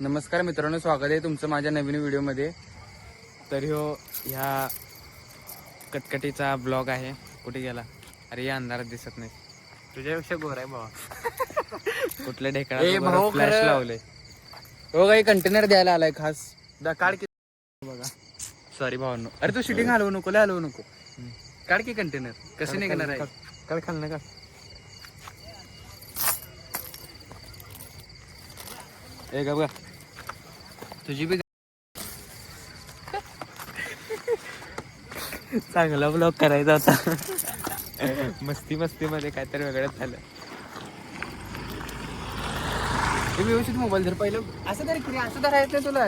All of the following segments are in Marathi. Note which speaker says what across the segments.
Speaker 1: नमस्कार मित्रांनो, स्वागत आहे तुमचं माझ्या नवीन व्हिडिओमध्ये. तर ह्या कटकटीचा ब्लॉग आहे. कुठे गेला? अरे या अंधारात दिसत नाही.
Speaker 2: तुझ्यापेक्षा गोर आहे भावा.
Speaker 1: कुठल्या ढेकळा फ्लॅश लावले. हो काही कंटेनर द्यायला आलाय खास.
Speaker 2: काढ की बघा.
Speaker 1: सॉरी भावांनो. अरे तू शूटिंग हलवू नको, लय हलवू नको. काढ की कंटेनर. कसे निघणार आहे?
Speaker 2: काढ खाल का
Speaker 1: ए का बघा तुझी बी
Speaker 2: चांगला ब्लॉग करायचा होता. मस्ती मध्ये काहीतरी वेगळंच झालं.
Speaker 1: व्यवस्थित मोबाईल धर पहिलं. असं धर की, असं धरा येत नाही तुला.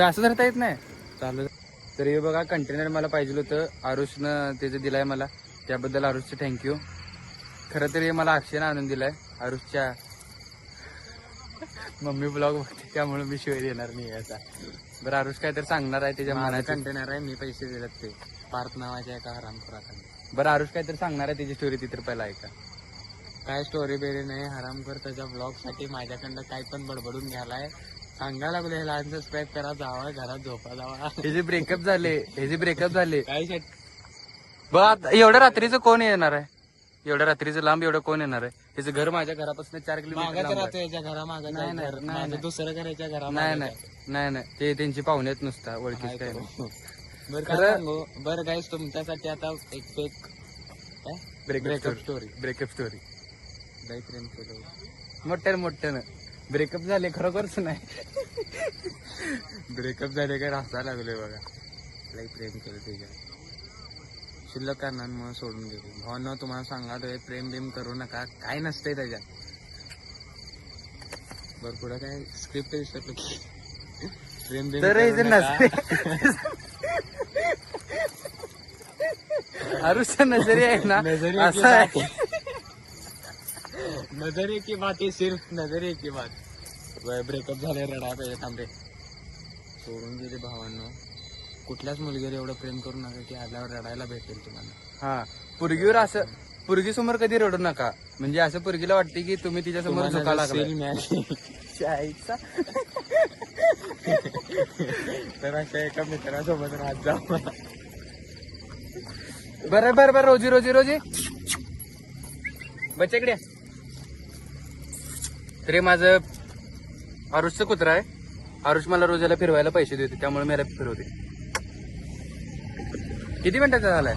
Speaker 1: असं धरता येत नाही.
Speaker 2: चालू
Speaker 1: तर हे बघा कंटेनर मला पाहिजे होतं. आरुषनं त्याचं दिलाय मला, त्याबद्दल आरुषचं थँक्यू. खरं तर हे मला अक्षयनं आणून दिलाय. आरुषच्या मम्मी ब्लॉग बघते त्यामुळे मी शिवाय देणार नाही याचा. बरं आरुष काय तर सांगणार आहे त्याच्या मनाचं.
Speaker 2: कंटेनर आहे, मी पैसे दिलेत ते पार्थ नावाच्या एका हरामखोराकडे.
Speaker 1: बरं आरुष काय तर सांगणार आहे त्याची स्टोरी, ती तर पहिला ऐका.
Speaker 2: काय स्टोरी बेरी नाही. हरामखोर त्याच्या ब्लॉग साठी माझ्याकडनं काय पण बडबडून घ्यालाय. सांगायला लागले सबस्क्राईब करा, जावा घरात झोपा जावा.
Speaker 1: हे ब्रेकअप झाले,
Speaker 2: काय
Speaker 1: बघ एवढ्या रात्रीचं कोण येणार आहे? एवढ्या रात्रीचं लांब एवढं कोण येणार आहे? त्याचं घर माझ्या घरापासून 4 किलोमीटर लांब आहे.
Speaker 2: याच्या घरा
Speaker 1: नाही.
Speaker 2: दुसरं करायच्या घरा
Speaker 1: नाही ते त्यांची पाहुण्यात नुसता ओळखीच काय नाही.
Speaker 2: बरं काय तुमच्यासाठी आता एक फेक
Speaker 1: ब्रेकअप स्टोरी
Speaker 2: लई प्रेम केलं.
Speaker 1: मोठ्यानं ब्रेकअप झाले, खरोखरच नाही.
Speaker 2: ब्रेकअप झाले काय हसायला लागले बघा. लई प्रेम केलं त्याच्या. शिल्लक कारणांमुळे सोडून गेले. भावना तुम्हाला सांगालोय, प्रेम बिम करू नका, काय नसतंय त्याच्यात. बरं पुढं काय स्क्रिप्ट प्रेम बिम
Speaker 1: आरुषच्या नजरी आहे ना, असं आहे.
Speaker 2: नजरिए की बात आहे, सिर्फ नजरिए की बात. ब्रेकअप झाले, रडा पाहिजे. थांबे सोडून गेले भावांनो. कुठल्याच मुलगीवर एवढं प्रेम करू नका की आल्यावर रडायला भेटेल तुम्हाला.
Speaker 1: हा पुरगीवर असं, पुरगी समोर कधी रडू नका. म्हणजे असं पुरगीला वाटते की तुम्ही तिच्या समोर झोका लागला.
Speaker 2: तर अशा एका मित्रासोबत राहत जा.
Speaker 1: बरं रोजी बच्च्याकडे. तरी माझं आरुषचं कुत्रा आहे. आरुष मला रोजाला फिरवायला पैसे देते, त्यामुळे मला फिरवते. किती मिनिटाचा झालाय?